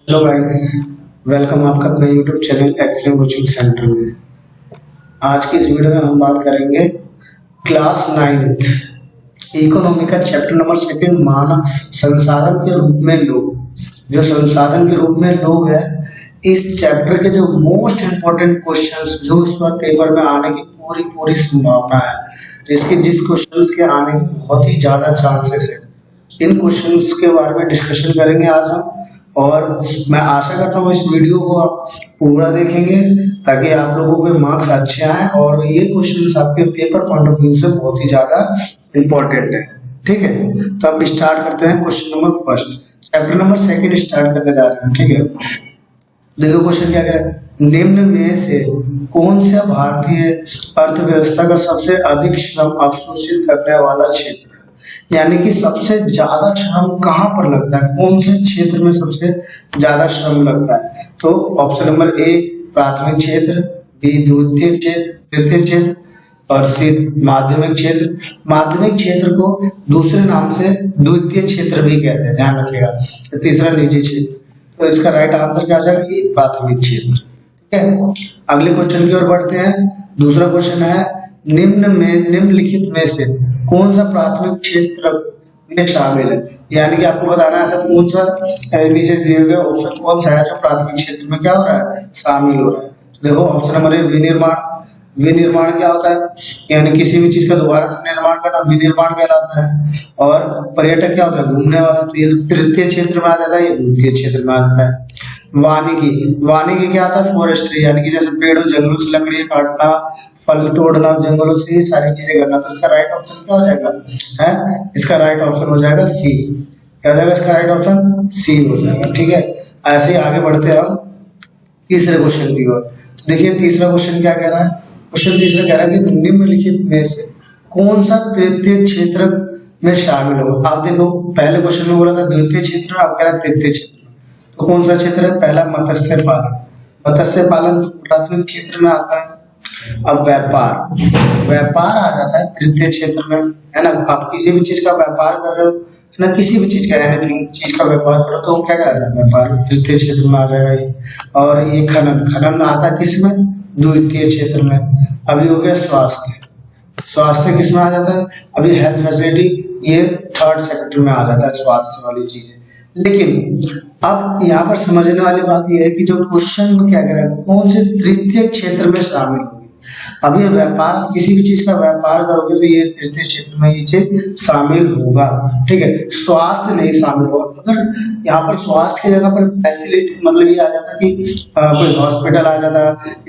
Hello guys, welcome आपका अपने YouTube channel excellent coaching centre में। आज की इस वीडियो में हम बात करेंगे क्लास 9th इकोनॉमी का चैप्टर नंबर 2 मानव संसाधन के रूप में लोग। जो संसाधन के रूप में लोग है, इस चैप्टर के जो मोस्ट इम्पोर्टेंट क्वेश्चंस जो इस पर पेपर में आने की पूरी पूरी संभावना है, जिस क्वेश्चंस के आने की बहुत ही ज़्यादा चांसेस है, इन क्वेश्चंस के बारे में डिस्कशन करेंगे आज हम। और मैं आशा करता हूँ इस वीडियो को आप पूरा देखेंगे ताकि आप लोगों के मार्क्स अच्छे आए और ये क्वेश्चंस आपके पेपर पॉइंट ऑफ व्यू से बहुत ही ज्यादा इम्पोर्टेंट है। ठीक है, तो अब स्टार्ट करते हैं question number first, chapter number 2 start करने जा रहे हैं। ठीक है, देखो क्वेश्चन क्या कह रहा है। निम्न में से कौन सा भारतीय अर्थव्यवस्था का सबसे अधिक श्रम अवशोषित करने वाला क्षेत्र, यानी कि सबसे ज्यादा श्रम कहाँ पर लगता है, कौन से क्षेत्र में सबसे ज्यादा श्रम लगता है? तो ऑप्शन नंबर ए प्राथमिक क्षेत्र, बी द्वितीय क्षेत्र, तृतीय क्षेत्र और सी माध्यमिक क्षेत्र। माध्यमिक क्षेत्र को दूसरे नाम से द्वितीय क्षेत्र भी कहते हैं, ध्यान रखिएगा। तीसरा निजी क्षेत्र। तो इसका राइट आंसर क्या आ जाएगा? ए प्राथमिक क्षेत्र। ठीक है, अगले क्वेश्चन की ओर बढ़ते हैं। दूसरा क्वेश्चन है निम्नलिखित में से कौन सा प्राथमिक क्षेत्र में शामिल है, यानी कि आपको बताना है ऐसा कौन सा नीचे दिए हुए ऑप्शन कौन सा है जो प्राथमिक क्षेत्र में क्या हो रहा है, शामिल हो रहा है। तो देखो ऑप्शन नंबर ए विनिर्माण। विनिर्माण क्या होता है? यानी किसी भी चीज का दोबारा से निर्माण करना विनिर्माण कहलाता है। और पर्यटक क्या होता है? घूमने वाला। तो ये तृतीय क्षेत्र में आ जाता है, ये द्वितीय क्षेत्र में आता है। वानिकी। वानिकी क्या आता है? फॉरेस्ट्री, यानी कि जैसे पेड़ों जंगलों से लकड़ी काटना, फल तोड़ना जंगलों से, ये सारी चीजें करना। तो इसका राइट ऑप्शन क्या हो जाएगा? है इसका राइट ऑप्शन हो जाएगा सी। क्या हो जाएगा इसका राइट ऑप्शन? सी हो जाएगा। ठीक है, ऐसे ही आगे बढ़ते हैं हम तीसरे क्वेश्चन की ओर। तो देखिए तीसरा क्वेश्चन क्या कह रहा है। क्वेश्चन तीसरा कह रहा है कि निम्नलिखित में से कौन सा तृतीय क्षेत्र में शामिल होगा। आप देखो पहले क्वेश्चन में बोला था द्वितीय क्षेत्र, आप कह रहा है तृतीय क्षेत्र। तो कौन सा क्षेत्र है? पहला मत्स्य पालन। मत्स्य पालन प्राथमिक क्षेत्र में आता है। अब व्यापार आ जाता है तृतीय क्षेत्र में, है ना। आप किसी भी चीज का व्यापार कर रहे हो, है ना, किसी भी चीज का यानी चीज का व्यापार करो तो क्या कहलाता है? व्यापार। तृतीय क्षेत्र में आ जाएगा ये। और ये खनन आता है किसमें? द्वितीय क्षेत्र में। अभी हो गया स्वास्थ्य किसमें आ जाता है? अभी हेल्थ फैसिलिटी, ये थर्ड सेक्टर में आ जाता है, स्वास्थ्य वाली चीजें। लेकिन अब यहाँ पर समझने वाली बात यह है कि जो क्वेश्चन में क्या कह रहा है, कौन से तृतीय क्षेत्र में शामिल होगी। अब ये व्यापार, किसी भी चीज का व्यापार करोगे तो ये तृतीय क्षेत्र में ये चीज शामिल होगा। ठीक है, स्वास्थ्य नहीं शामिल होगा। अगर यहाँ पर स्वास्थ्य की जगह पर फैसिलिटी मतलब ये आ जाता कि कोई हॉस्पिटल आ जाता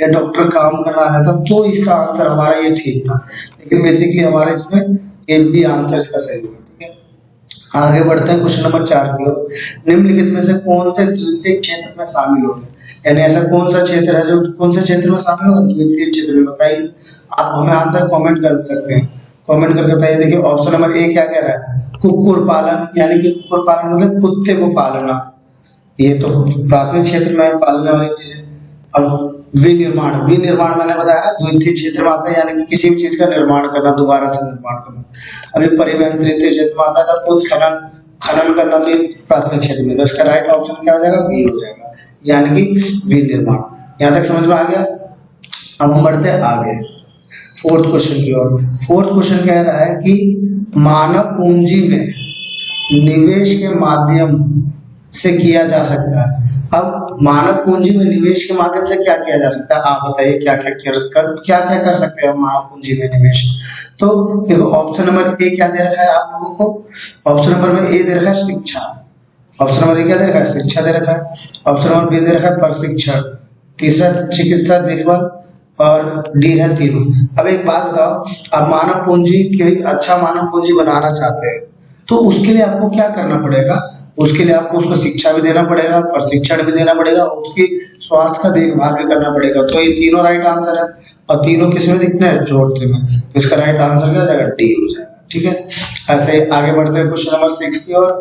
या डॉक्टर काम करना आ जाता तो इसका आंसर हमारा ये ठीक था। लेकिन बेसिकली हमारा इसमें ये भी आंसर इसका सही होगा। आगे बढ़ते हैं क्वेश्चन नंबर 4 की ओर। निम्नलिखित में से कौन से द्वितीय क्षेत्र में शामिल होगा, यानी ऐसा कौन सा क्षेत्र है जो कौन से क्षेत्र में शामिल होगा? द्वितीय क्षेत्र में। बताइए, आप हमें आंसर कमेंट कर सकते हैं, कमेंट करके बताइए। देखिए ऑप्शन नंबर ए क्या कह रहा है? कुक्कुट पालन, यानी कि कुक्कुट पालन मतलब कुत्ते को पालना, ये तो प्राथमिक क्षेत्र में पालने वाली चीज है। अब विनिर्माण मैंने बताया ना द्वितीय क्षेत्र में आता है, यानी कि किसी भी चीज का निर्माण करना, दोबारा से निर्माण करना। अभी परिवहन तृतीय क्षेत्र में आता है, तब खनन करना भी प्राथमिक क्षेत्र में। तो इसका राइट ऑप्शन क्या हो जाएगा? बी हो जाएगा, यानी कि विनिर्माण। यहाँ तक समझ में आ गया। अब हम बढ़ते हैं आगे फोर्थ क्वेश्चन की ओर। फोर्थ क्वेश्चन कह रहा है कि मानव पूंजी में निवेश के माध्यम से किया जा सकता है। अब मानव पूंजी में निवेश के माध्यम से क्या किया जा सकता है? आप बताइए क्या क्या कर सकते हैं मानव पूंजी में निवेश। तो देखो ऑप्शन नंबर ए क्या दे रखा है आप लोगों को? ऑप्शन नंबर में ए दे रखा है शिक्षा। ऑप्शन नंबर ए क्या दे रखा है? शिक्षा दे रखा है। ऑप्शन नंबर बी दे रखा है प्रशिक्षण। तीसरा चिकित्सा देखभाल और डी है तीनों। अब एक बात बताओ, आप मानव पूंजी के अच्छा मानव पूंजी बनाना चाहते हैं तो उसके लिए आपको क्या करना पड़ेगा? उसके लिए आपको उसको शिक्षा भी देना पड़ेगा, प्रशिक्षण भी देना पड़ेगा, उसकी स्वास्थ्य का देखभाल भी करना पड़ेगा। तो ये तीनों राइट आंसर है और तीनों किसमें दिखते हैं? जोड़ते में। तो इसका राइट आंसर क्या हो जाएगा? डी हो जाएगा। ठीक है, ऐसे आगे बढ़ते हैं क्वेश्चन नंबर 6 की ओर।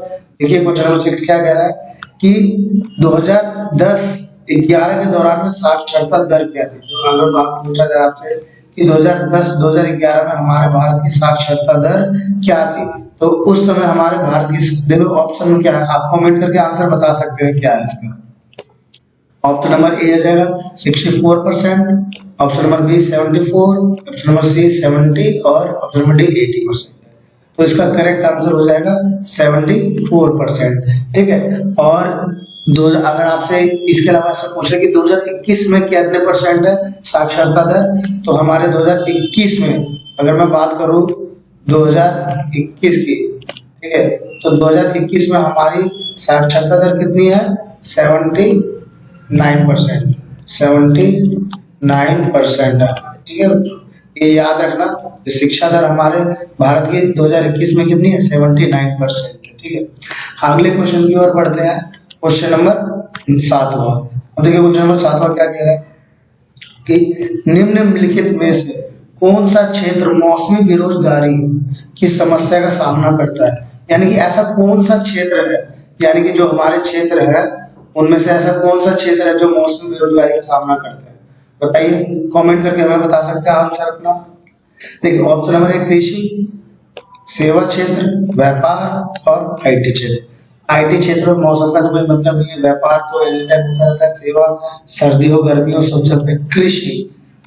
देखिए क्वेश्चन नंबर 6 क्या कह रहा है कि 2010-11 के दौरान में साक्षरता दर क्या थी। तो अगर बात पूछा जाए आपसे कि 2010-2011 में हमारे भारत की साक्षरता दर क्या थी, तो उस समय हमारे भारत की, देखो ऑप्शन क्या है, आप कमेंट करके आंसर बता सकते हैं क्या है इसका। ऑप्शन नंबर ए आ जाएगा 64%, option number B 74, option number C 70 और ऑप्शन नंबर डी 80%। तो इसका करेक्ट आंसर हो जाएगा 74%। ठीक है। और अगर आपसे इसके अलावा से पूछे कि 2021 में कितने परसेंट है साक्षरता दर, तो हमारे 2021 में अगर मैं बात करूं 2021 की, ठीक है, तो 2021 में हमारी साक्षरता दर कितनी है 79%, 79% है। ठीक है, ये याद रखना, शिक्षा दर हमारे भारत की 2021 में कितनी है 79%। ठीक है, अगले क्वेश्चन की ओर बढ़ते हैं। क्वेश्चन नंबर 7वां। अब देखिए क्वेश्चन नंबर 7वां क्या कह रहा है कि निम्नलिखित में से कौन सा क्षेत्र मौसमी बेरोजगारी की समस्या का सामना करता है, यानी कि ऐसा कौन सा क्षेत्र है, यानी कि जो हमारे क्षेत्र है उनमें से ऐसा कौन सा क्षेत्र है जो मौसमी बेरोजगारी का सामना करता है, बताइए, कमेंट करके हमें बता सकते हैं आंसर अपना। देखिए ऑप्शन नंबर 1 कृषि, सेवा क्षेत्र, व्यापार और आईटी क्षेत्र। आईटी क्षेत्र में मौसम का तो कोई मतलब नहीं है, व्यापार तो एनी टाइम होता रहता है, सेवा सर्दी हो गर्मी हो सब चलते हैं।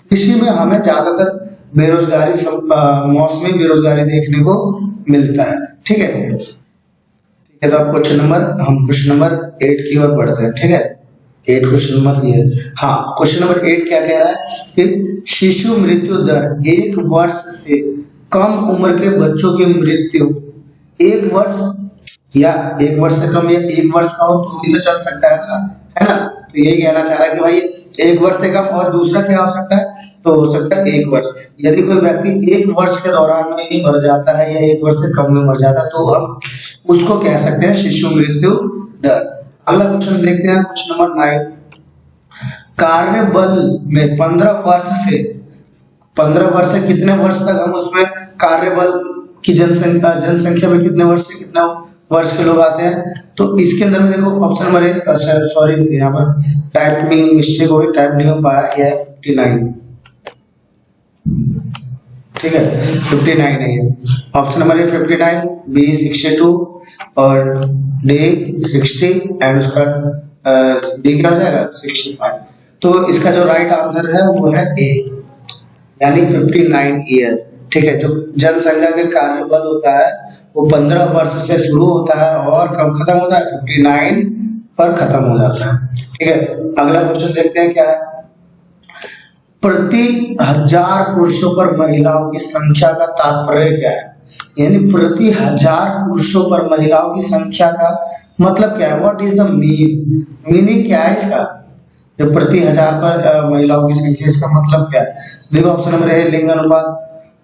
कृषि में हमें ज्यादातर बेरोजगारी मौसमी बेरोजगारी देखने को मिलता है। ठीक है, तो आप क्वेश्चन नंबर 8 की ओर बढ़ते हैं। ठीक है, 8 क्वेश्चन नंबर ये, हाँ क्वेश्चन नंबर 8 क्या कह रहा है कि शिशु मृत्यु दर 1 वर्ष से कम उम्र के बच्चों की मृत्यु 1 वर्ष या 1 वर्ष से कम या 1 वर्ष का हो तो भी तो चल सकता है ना। तो यही कहना चाह रहा है कि भाई 1 वर्ष से कम, और दूसरा क्या हो सकता है, तो हो सकता है 1 वर्ष। यदि कोई व्यक्ति 1 वर्ष के दौरान में ही मर जाता है या 1 वर्ष से कम में मर जाता है तो हम उसको कह सकते हैं शिशु मृत्यु दर। अगला क्वेश्चन देखते हैं, क्वेश्चन नंबर 9। कार्य बल में 15 वर्ष से कितने वर्ष तक हम उसमें कार्य बल की जनसंख्या में कितने वर्ष से कितना वर्ष के लोग आते हैं, तो इसके अंदर में देखो ऑप्शन नंबर 1, अच्छा सॉरी यहाँ पर टाइपिंग मिस्टेक हो गई, टाइप नहीं हो पाया, यह है 59। ठीक है, 59 है ये। ऑप्शन नंबर 59, बी 62 और डी 60 एंड उसका डी क्या हो जाएगा 65। तो इसका जो राइट आंसर है वो है ए, यानी 59 ईयर। ठीक है, जो जनसंख्या के कार्यबल होता है वो 15 वर्ष से शुरू होता है और कब खत्म होता है 59 पर खत्म हो जाता है। ठीक है, अगला क्वेश्चन देखते हैं क्या है। प्रति 1000 पुरुषों पर महिलाओं की संख्या का तात्पर्य क्या है, यानी प्रति 1000 पुरुषों पर महिलाओं की संख्या का मतलब क्या है, व्हाट इज द मीनिंग क्या है इसका, जो प्रति 1000 पर महिलाओं की संख्या, इसका मतलब क्या है। देखो ऑप्शन नंबर ए लिंग अनुपात,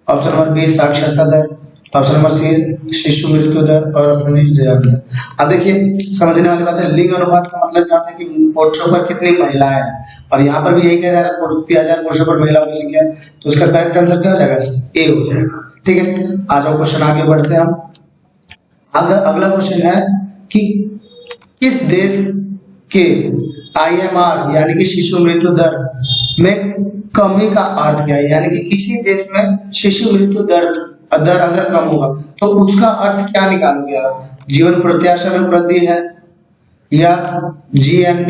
ऑप्शन नंबर बी साक्षरता दर, ऑप्शन नंबर सी शिशु मृत्यु दर और ऑप्शन नंबर डी जन्म दर। अब देखिए समझने वाली बात है, लिंग अनुपात का मतलब क्या होता है कि पुरुषों पर कितनी महिलाएं हैं, और यहाँ पर भी यही कहा जा रहा है प्रति 1000 पुरुषों पर महिलाओं की संख्या, तो उसका करेक्ट आंसर क्या हो जाएगा, ए हो जाएगा। ठीक है, आ जाओ क्वेश्चन आगे बढ़ते हैं हम। अगला क्वेश्चन है कि किस देश के IMR यानी कि शिशु मृत्यु दर में कमी का अर्थ क्या है, यानी कि किसी देश में शिशु मृत्यु दर अगर कम होगा तो उसका अर्थ क्या निकालोगे आप, जीवन प्रत्याशा में वृद्धि है या GNP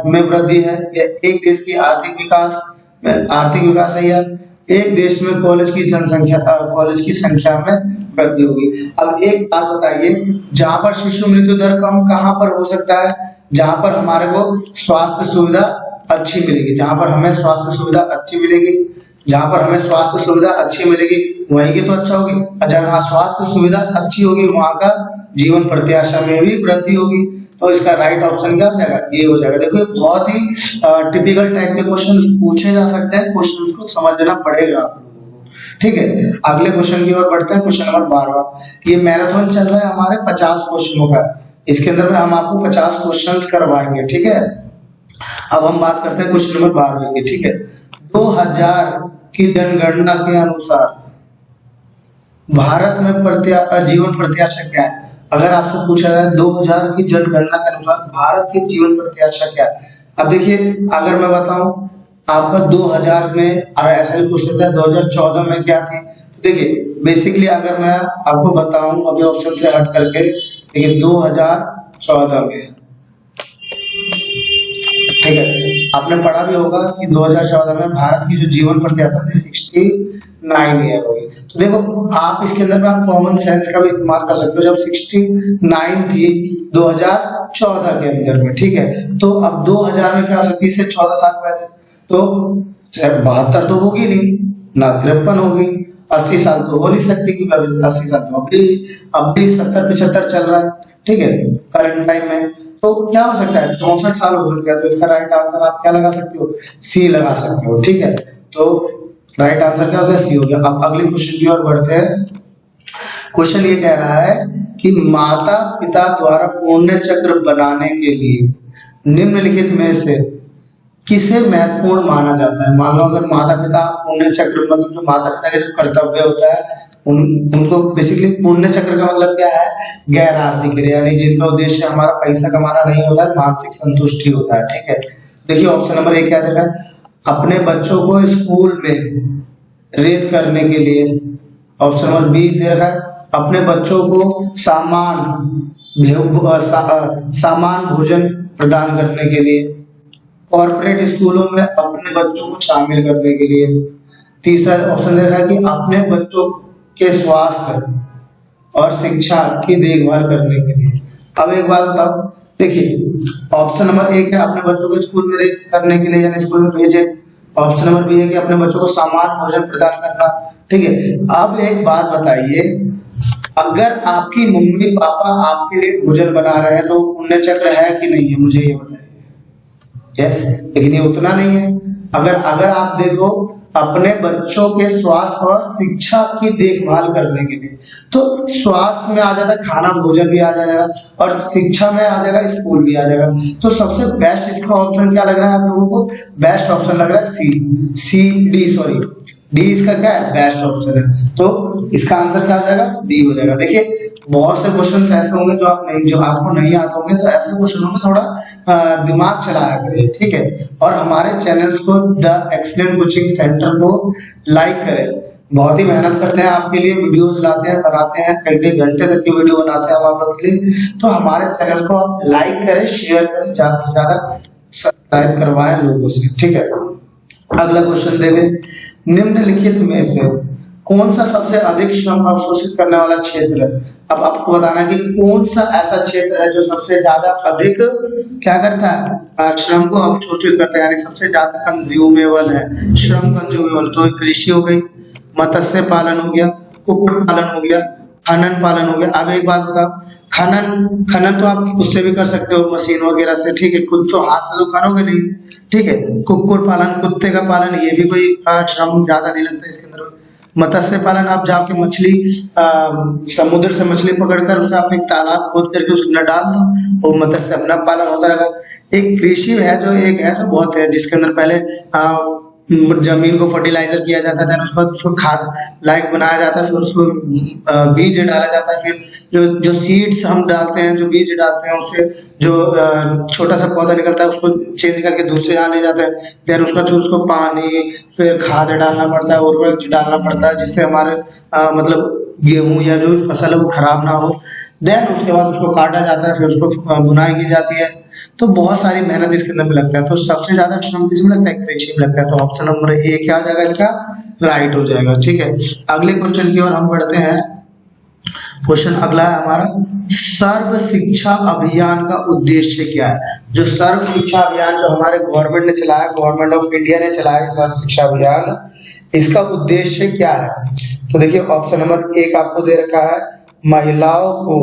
में वृद्धि है या एक देश की आर्थिक विकास है या एक देश में कॉलेज की संख्या में वृद्धि होगी। अब एक बात बताइए, जहां पर शिशु मृत्यु दर कम कहां पर हो सकता है, जहां पर हमारे को स्वास्थ्य सुविधा अच्छी मिलेगी, जहां पर हमें स्वास्थ्य सुविधा अच्छी मिलेगी, जहां पर हमें स्वास्थ्य सुविधा अच्छी मिलेगी वहीं की तो अच्छा होगी, और जहां स्वास्थ्य सुविधा अच्छी होगी वहां का जीवन प्रत्याशा में भी वृद्धि होगी। तो इसका राइट ऑप्शन क्या हो जाएगा, ए हो जाएगा। देखो बहुत ही टिपिकल टाइप के क्वेश्चन पूछे जा सकते हैं, क्वेश्चन को समझना पड़ेगा आप लोगों को। ठीक है, अगले क्वेश्चन की ओर बढ़ते हैं, क्वेश्चन नंबर 12। ये मैराथन चल रहा है हमारे 50 क्वेश्चनों का, इसके अंदर में हम आपको 50 क्वेश्चन करवाएंगे। ठीक है, अब हम बात करते हैं क्वेश्चन नंबर 12 की। ठीक है, 2000 की जनगणना के अनुसार भारत में जीवन प्रत्याशा क्या है। अगर आपसे पूछा जाए 2000 की जनगणना के अनुसार भारत की जीवन प्रत्याशा क्या है, अब देखिए अगर मैं बताऊं आपका 2000 में, और ऐसा भी पूछ सकता है 2014 में क्या थी, तो देखिए बेसिकली अगर मैं आपको बताऊं अभी ऑप्शन से हट करके, देखिए 2014 में, ठीक है आपने पढ़ा भी होगा कि 2014 में भारत की जो जीवन प्रत्याशा थी 69 ईयर हुई। तो देखो आप इसके अंदर में आप कॉमन सेंस का भी इस्तेमाल कर सकते हो, जब 69 थी 2014 के अंदर में, ठीक है। तो अब 2000 में क्या हो सकती है, इससे 14 साल पहले, तो 72 तो होगी नहीं ना, 53 होगी, 80 साल तो हो नहीं सकती क्योंकि अभी 80 साल तो अभी 70-75 चल रहा है, ठीक है, करंट टाइम में। तो क्या हो सकता है, 64 साल हो सकता है। तो इसका राइट आंसर आप क्या लगा सकते हो, सी लगा सकते हो, ठीक है। तो राइट आंसर क्या हो गया, सी हो गया। अब अगले क्वेश्चन की ओर बढ़ते हैं। क्वेश्चन ये कह रहा है कि माता पिता द्वारा पुण्य चक्र बनाने के लिए निम्नलिखित में से किसे महत्वपूर्ण माना जाता है। मान लो अगर माता पिता पुण्य चक्र, मतलब जो माता पिता का जो कर्तव्य होता है उनको बेसिकली पुण्य चक्र का मतलब क्या है, गैर आर्थिक क्रिया, यानी जिनका उद्देश्य हमारा पैसा कमाना नहीं होता है, मानसिक संतुष्टि होता है, ठीक है। देखिए ऑप्शन नंबर 1 क्या दे रहा है, अपने बच्चों को स्कूल में रेट करने के लिए। ऑप्शन नंबर बी दे रखा है, अपने बच्चों को सामान भोजन प्रदान करने के लिए। कॉर्पोरेट स्कूलों में अपने बच्चों को शामिल करने के लिए। तीसरा ऑप्शन दे रखा है कि अपने बच्चों के स्वास्थ्य और शिक्षा की देखभाल करने के लिए। अब एक बात बताओ, देखिए ऑप्शन नंबर 1 है अपने बच्चों को स्कूल में रेट करने के लिए यानी स्कूल में भेजे। ऑप्शन नंबर बी है कि अपने बच्चों को सामान भोजन प्रदान करना, ठीक है। अब एक बात बताइए, अगर आपकी मम्मी पापा आपके लिए भोजन बना रहे हैं तो पुण्य चक्र है कि नहीं है, मुझे ये बताइए। यस, लेकिन ये उतना नहीं है। अगर आप देखो अपने बच्चों के स्वास्थ्य और शिक्षा की देखभाल करने के लिए, तो स्वास्थ्य में आ जाता है खाना भोजन भी आ जाएगा और शिक्षा में आ जाएगा स्कूल भी आ जाएगा। तो सबसे बेस्ट इसका ऑप्शन क्या लग रहा है आप लोगों को, बेस्ट ऑप्शन लग रहा है डी इसका क्या है, बेस्ट ऑप्शन है। तो इसका आंसर क्या हो जाएगा, डी हो जाएगा। देखिए बहुत से क्वेश्चंस ऐसे होंगे जो आपको नहीं आते होंगे, तो ऐसे क्वेश्चनों में थोड़ा दिमाग चलाया करें, ठीक है। और हमारे चैनल्स को द एक्सीलेंट कोचिंग सेंटर को लाइक करें। बहुत ही मेहनत करते हैं आपके लिए, वीडियोस लाते हैं, बनाते हैं, कई कई घंटे तक की वीडियो बनाते हैं हम आप लोग के लिए। तो हमारे चैनल को आप लाइक करें, शेयर करें, ज्यादा से ज्यादा सब्सक्राइब करवाएं लोगों से, ठीक है। अगला क्वेश्चन देखें, निम्नलिखित में से कौन सा सबसे अधिक श्रम अवशोषित करने वाला क्षेत्र है। अब आपको बताना है कि कौन सा ऐसा क्षेत्र है जो सबसे ज्यादा अधिक क्या करता है, श्रम को अवशोषित करता है, यानी सबसे ज्यादा कंज्यूमेबल है, श्रम कंज्यूमेबल। तो कृषि हो गई, मत्स्य पालन हो गया, कुक्कुट पालन हो गया, खनन पालन हो गया। अब एक बात बताओ, खनन तो आप उससे भी कर सकते हो मशीन वगैरह से, ठीक है, खुद तो हाथ से तो करोगे नहीं, ठीक है। कुक्कुट पालन, कुत्ते का पालन, ये भी कोई श्रम ज्यादा नहीं लगता इसके अंदर। मत्स्य पालन, आप जाके मछली समुद्र से मछली पकड़कर उसे आप एक तालाब खोद करके उसके अंदर डाल दो, वो मत्स्य अपना पालन होता रहेगा। एक कृषि है जो बहुत है, जिसके अंदर पहले जमीन को फर्टिलाइजर किया जाता था, उसके बाद उसको खाद लायक बनाया जाता है, फिर उसको बीज डाला जाता है, फिर जो सीड्स हम डालते हैं, जो बीज डालते हैं, उससे जो छोटा सा पौधा निकलता है उसको चेंज करके दूसरे यहाँ ले जाते हैं। देन उसको पानी, फिर खाद डालना पड़ता है, उर्वरक डालना पड़ता है, जिससे हमारे मतलब गेहूं या जो भी फसल है वो खराब ना हो। देन उसके बाद उसको काटा जाता है, फिर उसको बुनाई की जाती है। तो बहुत सारी मेहनत इसके अंदर में लगता है। तो सबसे ज्यादा श्रम किसमें लगता है, कृषि में लगता है। तो ऑप्शन नंबर ए क्या आ जाएगा, इसका राइट हो जाएगा, ठीक है। अगले क्वेश्चन की ओर हम बढ़ते हैं। क्वेश्चन अगला है हमारा, सर्व शिक्षा अभियान का उद्देश्य क्या है। जो सर्व शिक्षा अभियान जो हमारे गवर्नमेंट ने चलाया, गवर्नमेंट ऑफ इंडिया ने चलाया सर्व शिक्षा अभियान, इसका उद्देश्य क्या है। तो देखिए ऑप्शन नंबर 1 आपको दे रखा है, महिलाओं को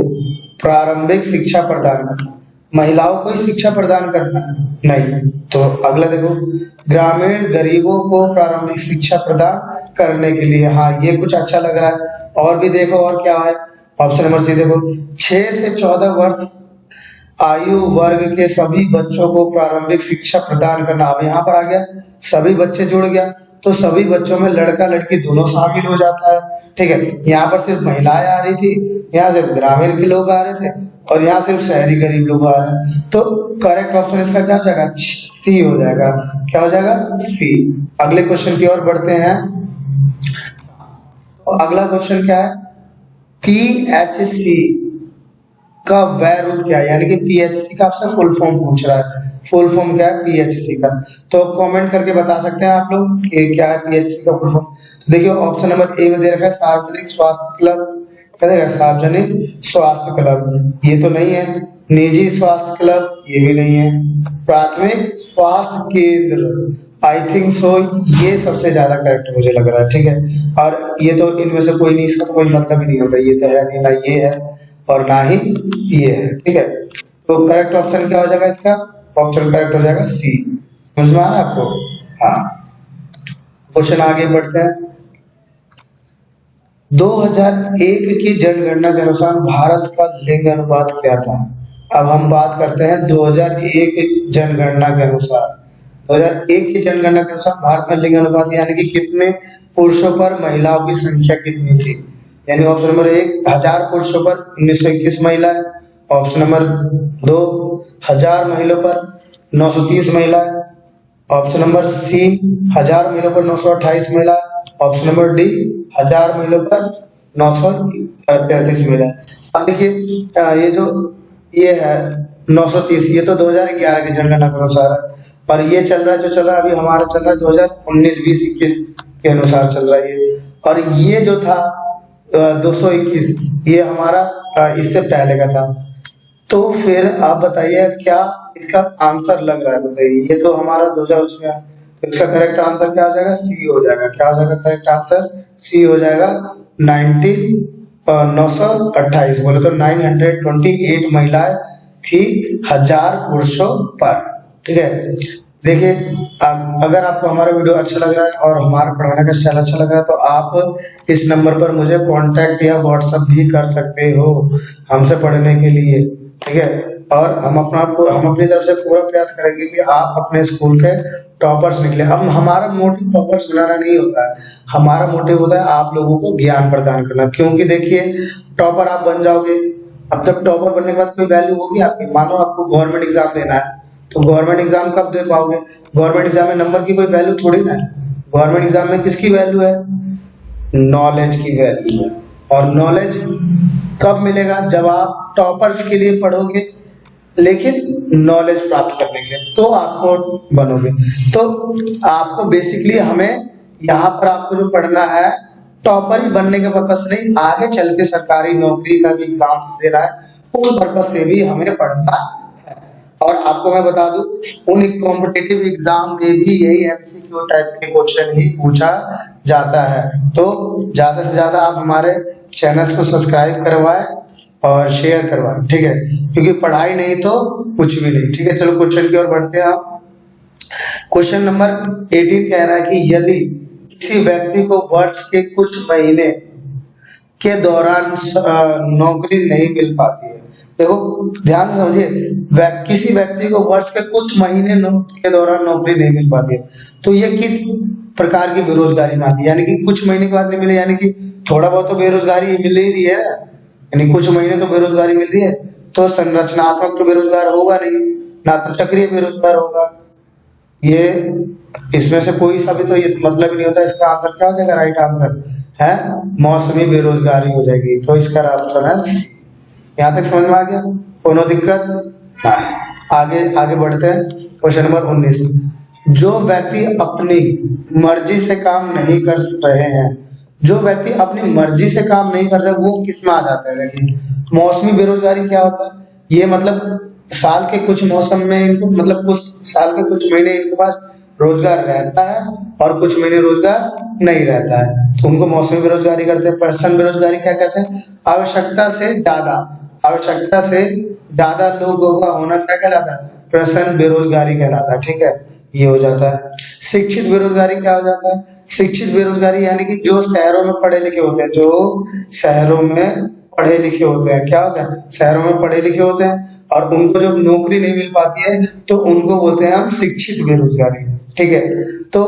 प्रारंभिक शिक्षा प्रदान करना। महिलाओं को शिक्षा प्रदान करना नहीं। तो अगला देखो, ग्रामीण गरीबों को प्रारंभिक शिक्षा प्रदान करने के लिए। हाँ, ये कुछ अच्छा लग रहा है। और भी देखो और क्या है, ऑप्शन नंबर सी देखो, 6 से 14 वर्ष आयु वर्ग के सभी बच्चों को प्रारंभिक शिक्षा प्रदान करना। अब यहाँ पर आ गया सभी बच्चे जुड़ गया, तो सभी बच्चों में लड़का लड़की दोनों शामिल हो जाता है, ठीक है। यहाँ पर सिर्फ महिलाएं आ रही थी, यहाँ सिर्फ ग्रामीण के लोग आ रहे थे, और यहाँ सिर्फ शहरी गरीब लोग आ रहे हैं। तो करेक्ट ऑप्शन इसका क्या हो जाएगा, सी हो जाएगा। क्या हो जाएगा, सी। अगले क्वेश्चन की ओर बढ़ते हैं। अगला क्वेश्चन क्या है, PHC का वह रूप क्या है, यानी कि पीएचसी का आपसे फुल फॉर्म पूछ रहा है। फुल फॉर्म क्या है पीएचसी का, तो कमेंट करके बता सकते हैं आप लोग कि क्या है पीएचसी का फुल फॉर्म। तो देखिए ऑप्शन नंबर ए में दे रखा है सार्वजनिक स्वास्थ्य क्लब, क्या देगा सार्वजनिक स्वास्थ्य क्लब, ये तो नहीं है। निजी स्वास्थ्य क्लब, ये भी नहीं है। प्राथमिक स्वास्थ्य केंद्र, आई थिंक सो ये सबसे ज्यादा करेक्ट मुझे लग रहा है, ठीक है। और ये तो इनमें से कोई नहीं, इसका तो कोई मतलब ही नहीं होगा, ये तो है नहीं, ना ये है और ना ही ये है, ठीक है। तो करेक्ट ऑप्शन क्या हो जाएगा इसका, ऑप्शन करेक्ट हो जाएगा सी। समझ में आ रहा है आपको? हाँ, क्वेश्चन आगे बढ़ते हैं। 2001 की जनगणना के अनुसार भारत का लिंग अनुपात क्या था? अब हम बात करते हैं 2001 जनगणना के अनुसार। 2001 की जनगणना के अनुसार भारत में लिंग अनुपात यानी कि कितने पुरुषों पर महिलाओं की संख्या कितनी थी? यानी ऑप्शन नंबर 1 1000 पुरुषों पर 1921 महिलाएं, ऑप्शन नंबर 2 1000 महिलाओं पर 930 महिलाएं, ऑप्शन नंबर सी 1000 महिलाओं पर 928 महिला, ऑप्शन नंबर डी 1000 महिलाओं पर 933 महिला। अब देखिए ये है 930, ये तो 2011 की जनगणना के अनुसार है, और ये चल रहा है जो चल रहा है अभी हमारा चल रहा है 2019 20 21 के अनुसार चल रहा है ये। और ये जो था 221 ये हमारा इससे पहले का था। तो फिर आप बताइए क्या इसका आंसर लग रहा है, बताइए। ये तो हमारा 2000 उसमें है, तो इसका करेक्ट आंसर क्या हो जाएगा? सी हो जाएगा। क्या हो जाएगा करेक्ट आंसर? सी हो जाएगा। 928 बोले तो 928 महिलाएं थी 1000 पुरुषों पर, ठीक है। देखिए अगर आपको हमारा वीडियो अच्छा लग रहा है और हमारा पढ़ाने का स्टाइल अच्छा लग रहा है तो आप इस नंबर पर मुझे कांटेक्ट या व्हाट्सएप भी कर सकते हो हमसे पढ़ने के लिए, ठीक है। और हम अपनी तरफ से पूरा प्रयास करेंगे कि आप अपने स्कूल के टॉपर्स निकले। अब हमारा मोटिव टॉपर्स बनाना नहीं होता है, हमारा मोटिव होता है आप लोगों को ज्ञान प्रदान करना। क्योंकि देखिए टॉपर आप बन जाओगे, अब तक टॉपर बनने के बाद कोई वैल्यू होगी आपकी। मानो आपको गवर्नमेंट एग्जाम देना है तो गवर्नमेंट एग्जाम कब दे पाओगे? गवर्नमेंट एग्जाम में नंबर की कोई वैल्यू थोड़ी ना है। गवर्नमेंट एग्जाम में किसकी वैल्यू है? नॉलेज की वैल्यू है। और नॉलेज कब मिलेगा? जब आप टॉपर्स के लिए पढ़ोगे, लेकिन नॉलेज प्राप्त करने के लिए, तो आपको बनोगे। तो आपको बेसिकली हमें यहाँ पर आपको जो पढ़ना है टॉपर ही बनने के पर्पस नहीं, आगे चल के सरकारी नौकरी का भी एग्जाम दे रहा है उस पर्पस से भी हमें पढ़ना है। और आपको मैं बता दूं उन कॉम्पिटिटिव एग्जाम में भी यही एमसीक्यू टाइप के क्वेश्चन ही पूछा जाता है। तो ज्यादा से ज्यादा आप हमारे चैनल को सब्सक्राइब करवाएं और शेयर करवाएं, ठीक है। क्योंकि पढ़ाई नहीं तो कुछ भी नहीं, ठीक है। चलो क्वेश्चन की ओर बढ़ते हैं। आप क्वेश्चन नंबर 18 कह रहा है कि यदि किसी व्यक्ति को वर्ष के कुछ महीने के दौरान नौकरी नहीं मिल पाती है, देखो ध्यान से समझिए, किसी व्यक्ति को वर्ष के कुछ महीने के दौरान नौकरी नहीं मिल पाती है तो ये किस प्रकार की बेरोजगारी में आती है? यानी कि कुछ महीने के बाद नहीं मिले, यानी कि थोड़ा बहुत तो बेरोजगारी मिल ही रही है, यानी कुछ महीने तो बेरोजगारी मिल रही है, तो संरचनात्मक तो बेरोजगार होगा नहीं, ना तो चक्रीय बेरोजगार होगा। ये इसमें से कोई सा भी तो ये मतलब नहीं होता। इसका आंसर क्या हो जाएगा? राइट आंसर है मौसमी बेरोजगारी हो जाएगी। तो इसका ऑप्शन है। यहाँ तक समझ में आ गया? कोनो दिक्कत नहीं। आगे बढ़ते हैं। क्वेश्चन नंबर 19, जो व्यक्ति अपनी मर्जी से काम नहीं कर रहे हैं, जो व्यक्ति अपनी मर्जी से काम नहीं कर रहे वो किस में आ जाता है? देखिए मौसमी बेरोजगारी क्या होता है? ये मतलब साल के कुछ मौसम में इनको, मतलब कुछ साल के कुछ महीने इनके पास रोजगार रहता है और कुछ महीने रोजगार नहीं रहता है, तो उनको मौसमी बेरोजगारी करते हैं। पर्सन बेरोजगारी क्या कहते हैं? आवश्यकता से ज्यादा लोगों का होना क्या कहलाता है? पर्सन बेरोजगारी कहलाता है, ठीक है। ये हो जाता है। शिक्षित बेरोजगारी क्या हो जाता है? शिक्षित बेरोजगारी यानी कि जो शहरों में पढ़े लिखे होते हैं, जो शहरों में पढ़े लिखे होते हैं, क्या होता है? शहरों में पढ़े लिखे होते हैं और उनको जब नौकरी नहीं मिल पाती है तो उनको बोलते हैं हम शिक्षित बेरोजगारी, ठीक है। तो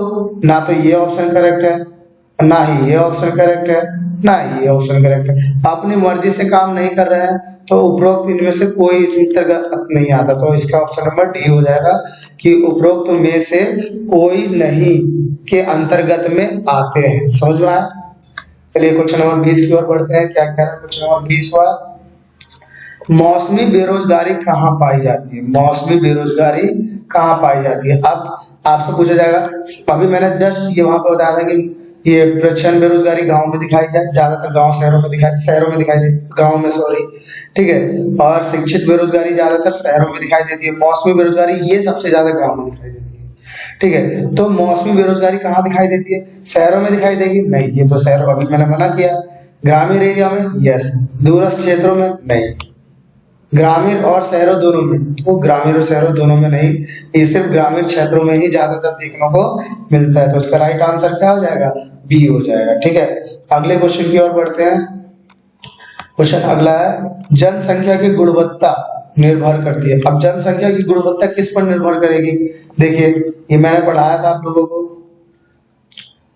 ना तो ये ऑप्शन करेक्ट है, ना ही ये ऑप्शन करेक्ट है, ना ही ये ऑप्शन करेक्ट है। अपनी मर्जी से काम नहीं कर रहे हैं तो उपरोक्त इनमें से कोई अंतर्गत नहीं आता। तो इसका ऑप्शन नंबर डी हो जाएगा कि उपरोक्त में से कोई नहीं के अंतर्गत में आते हैं। समझ में आया? चलिए क्वेश्चन नंबर 20 की ओर बढ़ते हैं। क्या कह रहा है क्वेश्चन नंबर 20? मौसमी बेरोजगारी कहाँ पाई जाती है? मौसमी बेरोजगारी कहाँ पाई जाती है? अब आपसे पूछा जाएगा, अभी मैंने जस्ट ये वहां पर बताया था कि ये प्रच्छन्न बेरोजगारी गांव में दिखाई जाए, ज्यादातर गांव शहरों में दिखाई देती, गांव में सॉरी, ठीक है। और शिक्षित बेरोजगारी ज्यादातर शहरों में दिखाई देती है, मौसमी बेरोजगारी ये सबसे ज्यादा गांव में दिखाई देती है, ठीक है। तो मौसमी बेरोजगारी कहाँ दिखाई देती है? शहरों में दिखाई देगी? नहीं, ये तो शहरों, अभी मैंने मना किया। ग्रामीण एरिया में? यस। दूरस्थ क्षेत्रों में? नहीं। ग्रामीण और शहरों दोनों में? तो ग्रामीण और शहरों दोनों में नहीं, ये सिर्फ ग्रामीण क्षेत्रों में ही ज्यादातर देखने को मिलता है। तो इसका राइट आंसर क्या हो जाएगा? बी हो जाएगा, ठीक है। अगले क्वेश्चन की ओर बढ़ते हैं। क्वेश्चन अगला है, जनसंख्या की गुणवत्ता निर्भर करती है। अब जनसंख्या की गुणवत्ता किस पर निर्भर करेगी? देखिए, ये मैंने पढ़ाया था आप लोगों को।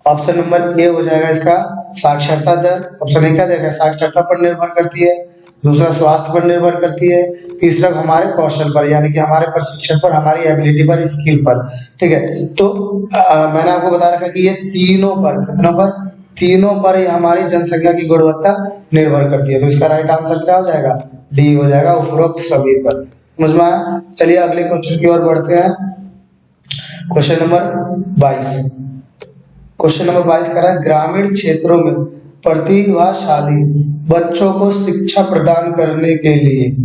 ऑप्शन नंबर ए हो जाएगा इसका साक्षरता दर। ऑप्शन ए क्या देगा? साक्षरता पर निर्भर करती है। दूसरा स्वास्थ्य पर निर्भर करती है। तीसरा हमारे कौशल पर, यानी कि हमारे प्रशिक्षण पर, हमारी एबिलिटी पर, स्किल पर, ठीक है। तो मैंने आपको बता रखा कि ये तीनों पर, कितनों पर? तीनों पर ही हमारी जनसंख्या की गुणवत्ता निर्भर करती है। तो इसका राइट आंसर क्या हो जाएगा? डी हो जाएगा, उपरोक्त सभी पर। समझ में आया? चलिए अगले क्वेश्चन की ओर बढ़ते हैं। Question number 22। क्वेश्चन नंबर 22 कह रहा है, ग्रामीण क्षेत्रों में प्रतिभाशाली बच्चों को शिक्षा प्रदान करने के लिए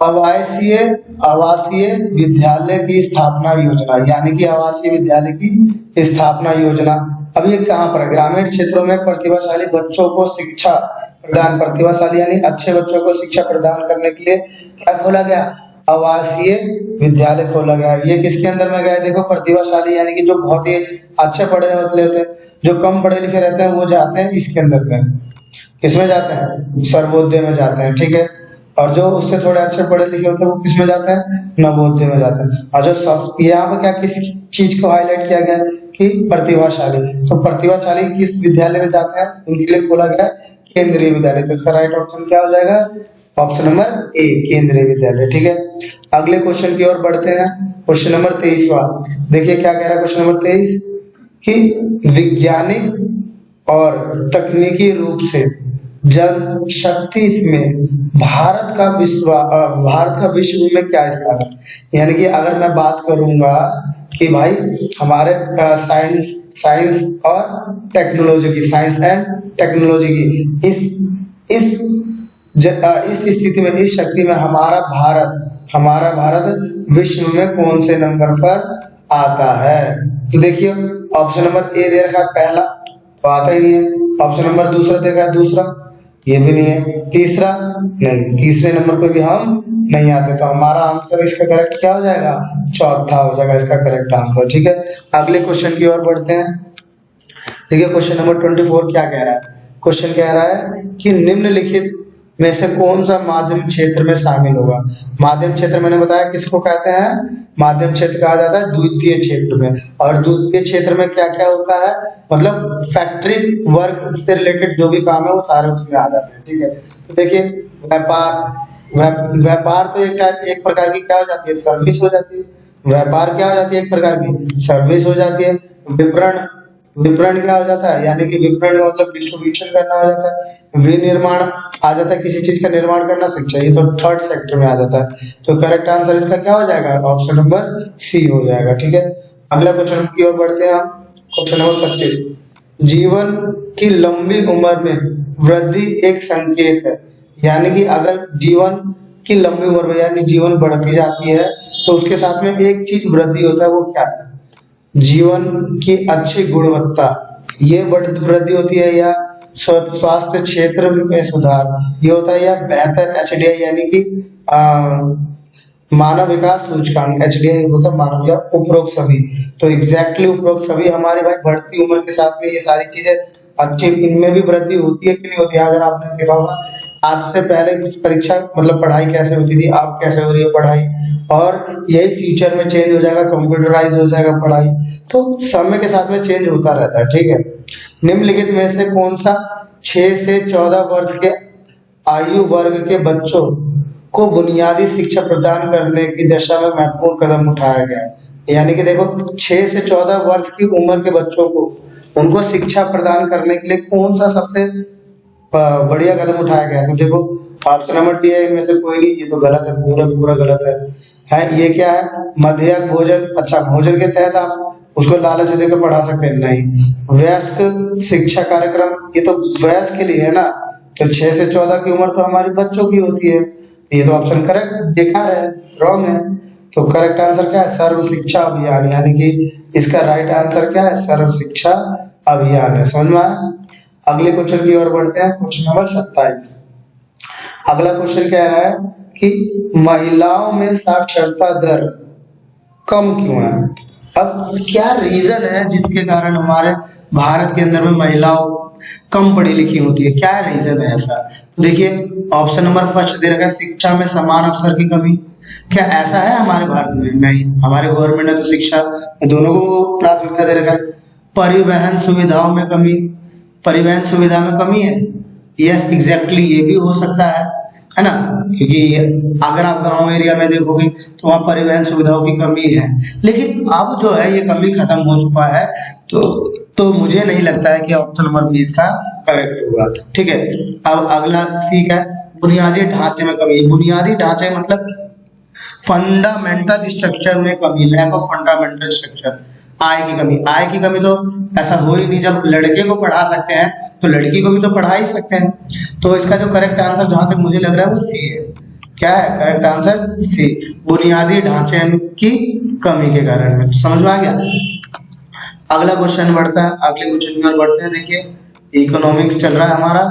आवासीय आवासीय विद्यालय की स्थापना योजना, यानी कि आवासीय विद्यालय की स्थापना योजना। अब ये कहाँ पर है? ग्रामीण क्षेत्रों में प्रतिभाशाली बच्चों को शिक्षा प्रदान, प्रतिभाशाली यानी अच्छे बच्चों को शिक्षा प्रदान करने के लिए क्या खोला गया? आवासीय विद्यालय खोला गया। ये किसके अंदर में गया? देखो, प्रतिभाशाली यानी कि जो बहुत ही अच्छे पढ़े होते हैं, जो कम पढ़े लिखे रहते हैं, वो जाते हैं इसके अंदर में। किसमें जाते हैं? सर्वोदय में जाते हैं, ठीक है। और जो उससे थोड़े अच्छे पढ़े लिखे होते हैं वो किसमें जाते हैं? नवोदय में जाते हैं। और जो सब यहाँ पे क्या, किस चीज को हाईलाइट किया गया कि प्रतिभाशाली, तो प्रतिभाशाली किस विद्यालय में जाते हैं? उनके लिए खोला गया केंद्रीय विद्यालय। तो इसका राइट ऑप्शन क्या हो जाएगा? ऑप्शन नंबर ए, केंद्रीय विद्यालय, ठीक है। अगले क्वेश्चन की ओर बढ़ते हैं। क्वेश्चन नंबर 23वां, देखिए क्या कह रहा है क्वेश्चन नंबर 23 कि वैज्ञानिक और तकनीकी रूप से जनशक्ति में भारत का विश्व में क्या स्थान है? यानी कि अगर मैं बात करूंगा कि भाई हमारे साइंस और टेक्नोलॉजी की, साइंस एंड टेक्नोलॉजी की इस स्थिति में, इस शक्ति में हमारा भारत विश्व में कौन से नंबर पर आता है? तो देखिए, ऑप्शन नंबर ए दे रखा है पहला, तो आता ही नहीं है। ऑप्शन नंबर दूसरा दे रखा है दूसरा, ये भी नहीं है। तीसरा नहीं, तीसरे नंबर पे भी हम नहीं आते। तो हमारा आंसर इसका करेक्ट क्या हो जाएगा? चौथा हो जाएगा इसका करेक्ट आंसर, ठीक है। अगले क्वेश्चन की ओर बढ़ते हैं। देखिए क्वेश्चन नंबर 24 क्या कह रहा है? क्वेश्चन कह रहा है कि निम्नलिखित में से कौन सा माध्यम क्षेत्र में शामिल होगा? माध्यम क्षेत्र मैंने बताया किसको कहते हैं? माध्यम क्षेत्र कहा जाता है द्वितीय क्षेत्र में। और द्वितीय क्षेत्र में क्या क्या होता है? मतलब फैक्ट्री वर्क से रिलेटेड जो भी काम है वो सारे उसमें आ जाते हैं, ठीक है। तो देखिए, व्यापार तो एक प्रकार की क्या हो जाती है? सर्विस हो जाती है। व्यापार क्या हो जाती है? एक प्रकार की सर्विस हो जाती है। विपणन विपणन क्या हो जाता है? यानी कि विपणन का मतलब डिस्ट्रीब्यूशन करना हो जाता है। विनिर्माण आ जाता है, किसी चीज का निर्माण करना, शिक्षा, ये तो थर्ड सेक्टर में आ जाता है। तो करेक्ट आंसर इसका क्या हो जाएगा? ऑप्शन नंबर सी हो जाएगा, ठीक है। अगला क्वेश्चन की ओर बढ़ते हैं हम। क्वेश्चन नंबर 25, जीवन की लंबी उम्र में वृद्धि एक संकेत है। यानी कि अगर जीवन की लंबी उम्र में यानी जीवन बढ़ती जाती है तो उसके साथ में एक चीज वृद्धि होता है, वो क्या है? जीवन की अच्छी गुणवत्ता, ये वृद्धि होती है, या स्वास्थ्य क्षेत्र में सुधार ये होता है, या बेहतर एचडीआई यानी कि मानव विकास सूचकांक, एचडीआई होता है मानव, या उपरोक्त सभी। तो एग्जैक्टली उपरोक्त सभी हमारे भाई बढ़ती उम्र के साथ में ये सारी चीजें अच्छी, इनमें भी वृद्धि होती है कि नहीं होती है? अगर आपने देखा होगा आज से पहले परीक्षा मतलब पढ़ाई कैसे होती थी, अब कैसे हो रही है पढ़ाई, और यही फ्यूचर में चेंज हो जाएगा, कंप्यूटराइज हो जाएगा पढ़ाई। तो समय के साथ में चेंज होता रहता है, ठीक है। निम्नलिखित में से कौन सा 6 से 14 वर्ष के आयु वर्ग के बच्चों को बुनियादी शिक्षा प्रदान करने की दिशा में महत्वपूर्ण कदम उठाया गया है? यानी कि देखो, 6 से 14 वर्ष की उम्र के बच्चों को, उनको शिक्षा प्रदान करने के लिए कौन सा सबसे बढ़िया कदम उठाया गया। तो देखो ऑप्शन नंबर डी है, इनमें से कोई नहीं, ये तो गलत है, पूरा पूरा गलत है ये क्या है, मध्यक भोजन। अच्छा, भोजन के तहत आप उसको लालच देकर पढ़ा सकते हैं, नहीं। वयस्क शिक्षा कार्यक्रम, ये तो वयस्क के लिए है ना, तो 6 से 14 की उम्र तो हमारी बच्चों की होती है, ये तो ऑप्शन करेक्ट बेकार है, रॉन्ग है। तो करेक्ट आंसर क्या है, सर्व शिक्षा अभियान, यानी कि इसका राइट आंसर क्या है, सर्व शिक्षा अभियान है। समझ में आया? अगले क्वेश्चन की ओर बढ़ते हैं, क्वेश्चन नंबर 27। अगला क्वेश्चन कह रहा है कि महिलाओं में साक्षरता दर कम क्यों है। अब क्या रीजन है जिसके कारण हमारे भारत के अंदर में महिलाओं कम पढ़ी लिखी होती है, क्या रीजन है ऐसा? तो देखिए ऑप्शन नंबर फर्स्ट दे रखा है, शिक्षा में समान अवसर की कमी। क्या ऐसा है हमारे भारत में? नहीं, हमारे गवर्नमेंट ने तो शिक्षा दोनों को प्राथमिकता दे रखा है। परिवहन सुविधाओं में कमी, परिवहन सुविधा में कमी है, यस एग्जैक्टली ये भी हो सकता है ना, क्योंकि अगर आप गांव एरिया में देखोगे तो वहाँ परिवहन सुविधाओं की कमी है, लेकिन अब जो है ये कमी खत्म हो चुका है। तो मुझे नहीं लगता है कि ऑप्शन नंबर बी इसका करेक्ट होगा। ठीक है, अब अगला सी का है, बुनियादी ढांचे में कमी। बुनियादी ढांचे मतलब फंडामेंटल स्ट्रक्चर में कमी, लैक ऑफ फंडामेंटल स्ट्रक्चर। आय की कमी, आय की कमी तो ऐसा हो ही नहीं, जब लड़के को पढ़ा सकते हैं तो लड़की को भी तो पढ़ा ही सकते हैं। तो इसका जो करेक्ट आंसर जहां तक मुझे लग रहा है वो सी है। क्या है करेक्ट आंसर? सी, बुनियादी ढांचे की कमी के कारण। समझ में आ गया? अगला क्वेश्चन बढ़ता है, अगले क्वेश्चन की ओर बढ़ते हैं। देखिए इकोनॉमिक्स चल रहा है हमारा,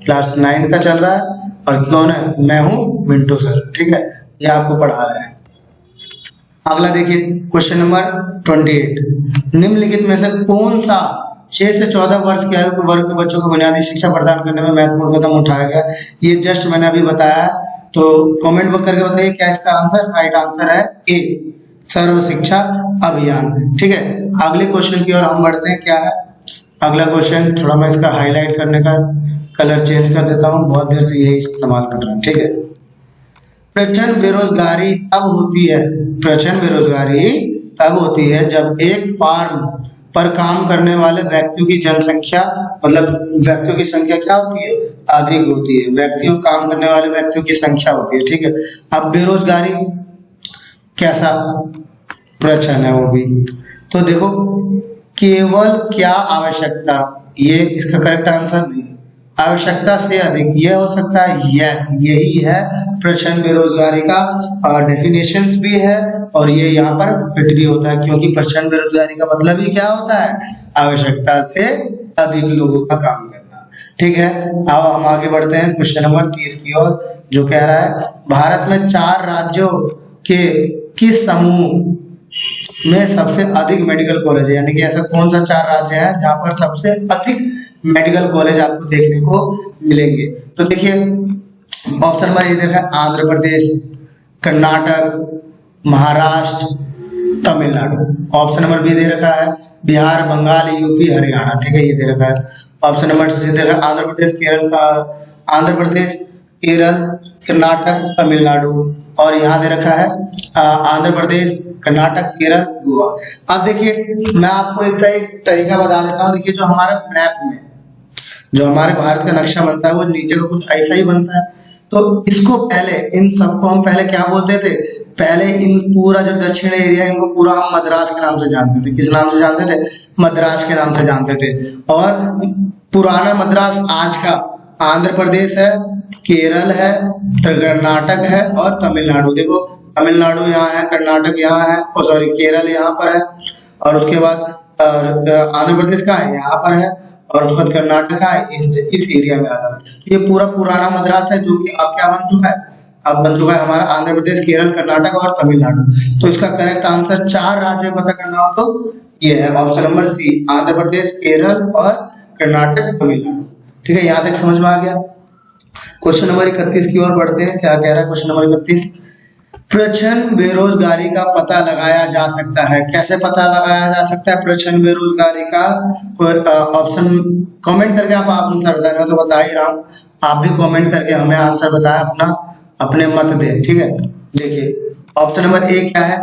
क्लास 9 का चल रहा है, और कौन है, मैं हूँ मिंटू सर। ठीक है, ये आपको पढ़ा रहे हैं। अगला देखिए क्वेश्चन नंबर 28, निम्नलिखित में से कौन सा 6 से 14 वर्ष के आयु के वर्ग के बच्चों को बुनियादी शिक्षा प्रदान करने में महत्वपूर्ण कदम उठाया गया? ये जस्ट मैंने अभी बताया, तो कमेंट करके बताइए क्या इसका आंसर। राइट आंसर है ए, सर्व शिक्षा अभियान। ठीक है, अगले क्वेश्चन की ओर हम बढ़ते हैं। क्या है अगला क्वेश्चन? थोड़ा मैं इसका हाईलाइट करने का कलर चेंज कर देता हूँ, बहुत देर से यही इस्तेमाल कर रहा हूँ। ठीक है, प्रचंड बेरोजगारी तब होती है, प्रचंड बेरोजगारी तब होती है जब एक फार्म पर काम करने वाले व्यक्तियों की जनसंख्या, मतलब व्यक्तियों की संख्या क्या होती है, अधिक होती है। व्यक्तियों काम करने वाले व्यक्तियों की संख्या होती है। ठीक है, अब बेरोजगारी कैसा प्रश्न है वो भी, तो देखो केवल क्या आवश्यकता, ये इसका करेक्ट आंसर नहीं, आवश्यकता से अधिक ये हो सकता है। यस, यही है प्रचंड बेरोजगारी का डेफिनेशंस भी है, और ये यहाँ पर फिट भी होता है, क्योंकि प्रचंड बेरोजगारी का मतलब ही क्या होता है, आवश्यकता से अधिक लोगों का काम करना। ठीक है, अब हम आगे बढ़ते हैं क्वेश्चन नंबर 30 की ओर, जो कह रहा है भारत में 4 राज्यों के किस समूह में सबसे अधिक मेडिकल कॉलेज है, यानी कि ऐसा कौन सा 4 राज्य है जहां पर सबसे अधिक मेडिकल कॉलेज आपको देखने को मिलेंगे? तो देखिए ऑप्शन नंबर ए देखा है, Andhra Pradesh, Karnataka, Maharashtra, Tamil Nadu. Option number B दे रखा है बिहार, बंगाल, यूपी, हरियाणा। ठीक है, ये दे रखा है। ऑप्शन नंबर सी दे रखा है आंध्र प्रदेश, केरल का, आंध्र प्रदेश, केरल, कर्नाटक, तमिलनाडु, और यहाँ दे रखा है आंध्र प्रदेश, कर्नाटक, केरल, गोवा। अब देखिए मैं आपको एक तरीका बता देता हूँ। देखिए जो हमारा मैप में जो हमारे भारत का नक्शा बनता है वो नीचे का कुछ ऐसा ही बनता है। तो इसको पहले, इन सबको हम पहले क्या बोलते थे, पहले इन पूरा जो दक्षिण एरिया इनको पूरा हम मद्रास के नाम से जानते थे। किस नाम से जानते थे? मद्रास के नाम से जानते थे। और पुराना मद्रास आज का आंध्र प्रदेश है, केरल है, कर्नाटक है और तमिलनाडु। देखो तमिलनाडु यहाँ है, कर्नाटक यहाँ है, और सॉरी केरल यहाँ पर है, और उसके बाद आंध्र प्रदेश का है यहाँ पर है, और उसके बाद कर्नाटक का है इस एरिया में आ रहा है। ये पूरा पुराना मद्रास है, जो कि अब क्या बन चुका है, अब बन चुका है हमारा आंध्र प्रदेश, केरल, कर्नाटक और तमिलनाडु। तो इसका करेक्ट आंसर 4 राज्य पता करना हो तो ये है ऑप्शन नंबर सी, आंध्र प्रदेश, केरल और कर्नाटक, तमिलनाडु। ठीक है, यहाँ तक समझ में आ गया। क्वेश्चन नंबर 31 की ओर बढ़ते हैं। क्या कह रहा है क्वेश्चन नंबर 31? प्रचंड बेरोजगारी का पता लगाया जा सकता है। कैसे पता लगाया जा सकता है प्रचंड बेरोजगारी का? ऑप्शन कमेंट करके आप आंसर बता रहे हो तो बता ही रहा हूँ, आप भी कमेंट करके हमें आंसर बताएं, अपने मत दें। ठीक है, देखिए ऑप्शन नंबर ए क्या है,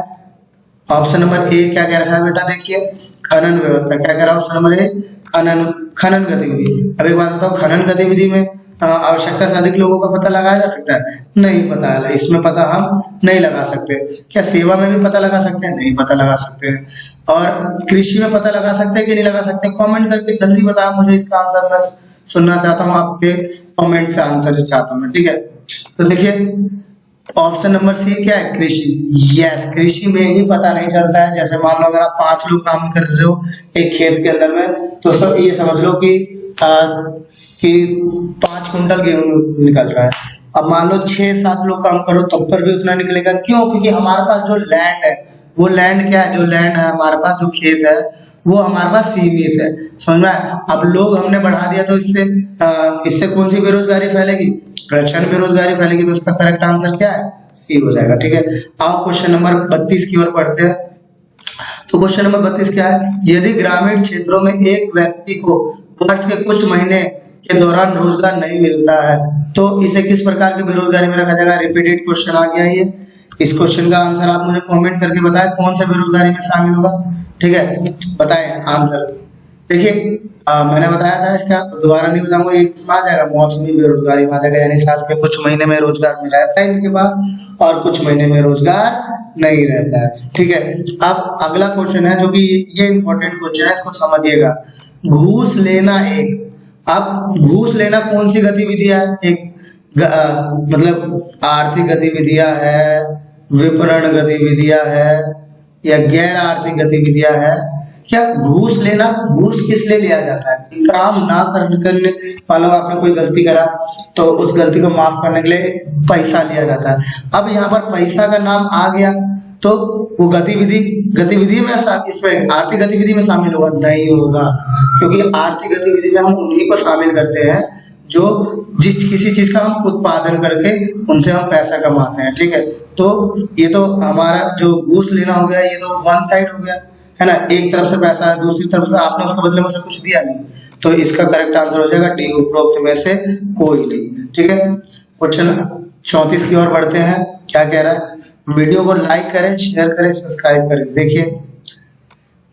ऑप्शन नंबर ए क्या कह रहा है बेटा, देखिए खनन व्यवस्था। क्या कह रहा है ऑप्शन नंबर ए? खनन गतिविधि। अब एक बात बताओ, खनन गतिविधि में आवश्यकता से अधिक लोगों का पता लगाया जा सकता है? नहीं पता है, इसमें पता हम नहीं लगा सकते। क्या सेवा में भी पता लगा सकते हैं? नहीं पता लगा सकते हैं। और कृषि में पता लगा सकते हैं कि नहीं लगा सकते? कमेंट करके जल्दी बताया मुझे इसका आंसर, मैं सुनना चाहता हूँ आपके कमेंट से आंसर चाहता हूँ मैं, ठीक है। तो देखिए ऑप्शन नंबर सी क्या है, कृषि। यस, कृषि में ही पता नहीं चलता है। जैसे मान लो अगर आप 5 लोग काम कर रहे हो एक खेत के अंदर में, तो सब ये समझ लो कि 5 कुंटल गेहूं निकल रहा है। अब मान लो 6-7 लोग काम करो तब पर भी उतना निकलेगा। क्यों? क्योंकि हमारे पास जो लैंड है, वो लैंड क्या है, जो लैंड है हमारे पास, जो खेत है वो हमारे पास सीमित है, समझ में आया? अब लोग हमने बढ़ा दिया तो इससे कौन सी बेरोजगारी फैलेगी? प्रचंड बेरोजगारी फैलेगी। तो उसका करेक्ट आंसर क्या है? सी हो जाएगा, ठीक है। आओ क्वेश्चन नंबर 32 की ओर बढ़ते हैं। तो क्वेश्चन नंबर 32 क्या है, यदि ग्रामीण क्षेत्रों में एक व्यक्ति को वर्ष के कुछ महीने के दौरान रोजगार नहीं मिलता है तो इसे किस प्रकार की बेरोजगारी में रखा जाएगा? रिपीटेड क्वेश्चन आ गया ये। इस क्वेश्चन का आंसर आप मुझे कमेंट करके बताएं, कौन सा बेरोजगारी में शामिल होगा, ठीक है, बताएं आंसर। देखिए मैंने बताया था, इसका दोबारा नहीं बताऊंगा, ये इसमें आ जाएगा, मौसमी बेरोजगारी में आ जाएगा, यानी साल के कुछ महीने में रोजगार में रहता है इनके पास और कुछ महीने में रोजगार नहीं रहता है, ठीक है। अब अगला क्वेश्चन है जो कि ये इंपॉर्टेंट क्वेश्चन है, इसको समझिएगा। घूस लेना एक, अब घूस लेना कौन सी गतिविधि है? एक मतलब आर्थिक गतिविधियां है, विपणन गतिविधियां है या गैर आर्थिक गतिविधियां है? क्या घूस लेना, घूस किस लिए लिया जाता है? काम ना करने वालों, आपने कोई गलती करा तो उस गलती को माफ करने के लिए पैसा लिया जाता है। अब यहाँ पर पैसा का नाम आ गया तो वो गतिविधि में इसमें आर्थिक गतिविधि में शामिल होगा? नहीं होगा, क्योंकि आर्थिक गतिविधि में हम उन्हीं को शामिल करते हैं जो किसी चीज का हम उत्पादन करके उनसे हम पैसा कमाते हैं, ठीक है। तो ये तो हमारा जो घूस लेना हो गया, ये तो वन साइड हो गया, है ना, एक तरफ से पैसा है, दूसरी तरफ से आपने उसके बदले में उसे कुछ दिया नहीं। तो इसका करेक्ट आंसर हो जाएगा डी, उपरोक्त में से कोई नहीं, ठीक है। क्वेश्चन 34 की ओर बढ़ते हैं। क्या कह रहा है, वीडियो को लाइक करें, शेयर करें, सब्सक्राइब करें। देखिए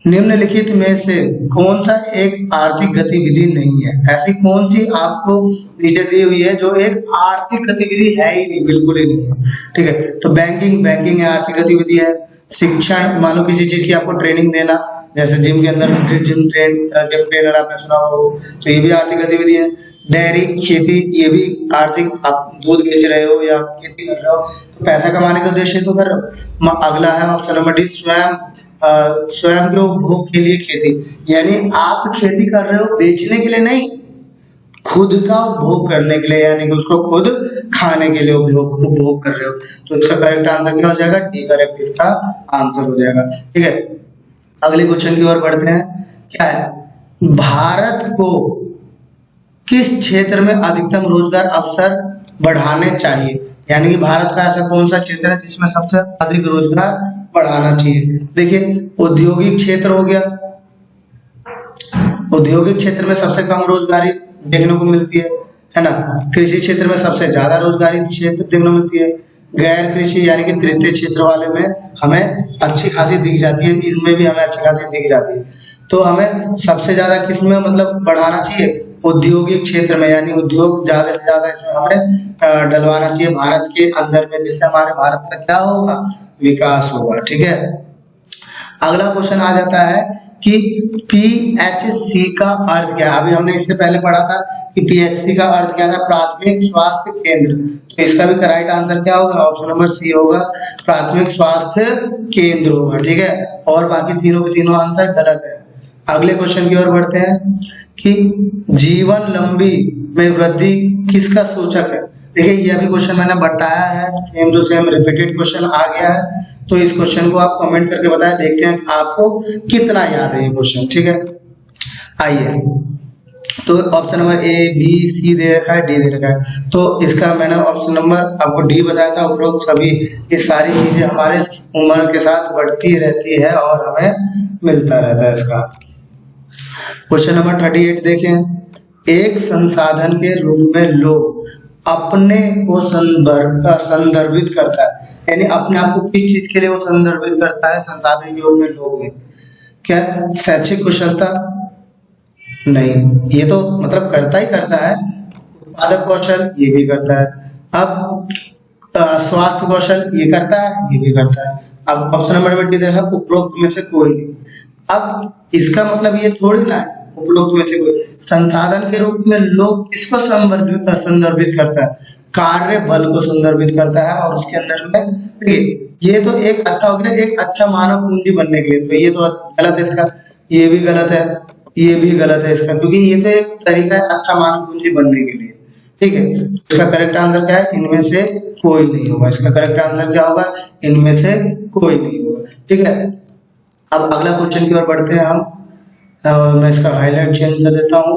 निम्नलिखित में से कौन सा एक आर्थिक गतिविधि नहीं है? ऐसी कौन सी आपको नीचे दी हुई है जो एक आर्थिक गतिविधि है ही नहीं, बिल्कुल ही नहीं है, ठीक है। तो बैंकिंग है, आर्थिक गतिविधि है। शिक्षण, मान लो किसी चीज की आपको ट्रेनिंग देना, जैसे जिम के अंदर जिम ट्रेनर आपने सुना हो, तो ये भी आर्थिक गतिविधि है। डेयरी, खेती, ये भी आर्थिक, आप दूध बेच रहे हो या खेती कर रहे हो तो पैसा कमाने के उद्देश्य तो कर रहे हो। अगला है ऑप्शन नंबर डी, स्वयं के उपभोग के लिए खेती, यानी आप खेती कर रहे हो बेचने के लिए नहीं, खुद का उपभोग करने के लिए, यानी कि उसको खुद खाने के लिए उपभोग कर रहे हो। तो इसका करेक्ट आंसर क्या हो जाएगा? डी करेक्ट इसका आंसर हो जाएगा, ठीक है। अगले क्वेश्चन की ओर बढ़ते हैं। क्या है, भारत को किस क्षेत्र में अधिकतम रोजगार अवसर बढ़ाने चाहिए? यानी कि भारत का ऐसा कौन सा क्षेत्र है जिसमें सबसे अधिक रोजगार बढ़ाना चाहिए? देखिए औद्योगिक क्षेत्र हो गया, औद्योगिक क्षेत्र में सबसे कम रोजगारी देखने को मिलती है ना। कृषि क्षेत्र में सबसे ज्यादा रोजगारी क्षेत्र देखने को मिलती है। गैर कृषि यानी कि तृतीय क्षेत्र वाले में हमें अच्छी खासी दिख जाती है, इनमें भी हमें अच्छी खासी दिख जाती है। तो हमें सबसे ज्यादा किसमें मतलब बढ़ाना चाहिए? औद्योगिक क्षेत्र में, यानी उद्योग ज्यादा से ज्यादा इसमें हमें डलवाना चाहिए भारत के अंदर में, जिससे हमारे भारत का क्या होगा? विकास होगा, ठीक है। अगला क्वेश्चन आ जाता है कि पीएचसी का अर्थ क्या है? अभी हमने इससे पहले पढ़ा था कि पीएचसी का अर्थ क्या था? प्राथमिक स्वास्थ्य केंद्र। तो इसका भी करेक्ट आंसर क्या होगा? ऑप्शन नंबर सी होगा, प्राथमिक स्वास्थ्य केंद्र होगा, ठीक है। और बाकी तीनों के तीनों आंसर गलत है। अगले क्वेश्चन की ओर बढ़ते हैं कि जीवन लंबी में वृद्धि किसका सूचक है? देखिए यह भी क्वेश्चन मैंने बताया है, same to same repeated question आ गया है। तो इस क्वेश्चन को आप कमेंट करके बताएं, देखते हैं आपको कितना याद है ये क्वेश्चन, ठीक है। आइए, तो ऑप्शन नंबर ए, बी, सी दे रखा है, डी दे रखा है। तो इसका मैंने ऑप्शन नंबर आपको डी बताया था। उपरोक्त सभी ये सारी चीजें हमारे उम्र के साथ बढ़ती रहती है और हमें मिलता रहता है इसका। क्वेश्चन नंबर 38 देखें, एक संसाधन के रूप में लोग अपने को संदर्भित करता है, यानी अपने आप को किस चीज के लिए वो संदर्भित करता है? संसाधन के रूप में लोग में क्या? शैक्षिक कुशलता? नहीं, ये तो मतलब करता ही करता है, उत्पादक कौशल ये भी करता है। अब स्वास्थ्य कौशल ये करता है, ये भी करता है। अब ऑप्शन नंबर 20 दे रहा है उपरोक्त में से कोई नहीं। अब इसका मतलब ये थोड़ी ना है उपरोक्त में से कोई। संसाधन के रूप में लोग किसको संदर्भित करता है? कार्य बल को संदर्भित करता है। और उसके अंदर में देखिए ये तो एक अच्छा हो गया, एक अच्छा मानव पूंजी बनने के लिए, तो ये तो गलत है इसका, ये भी गलत है, ये भी गलत है इसका, क्योंकि ये तो एक तरीका है अच्छा मानव पूंजी बनने के लिए। ठीक है, इसका करेक्ट आंसर क्या है? इनमें से कोई नहीं होगा। इसका करेक्ट आंसर क्या होगा? इनमें से कोई नहीं होगा। ठीक है, अब अगला क्वेश्चन की ओर बढ़ते हैं हम। मैं इसका हाईलाइट चेंज कर देता हूँ।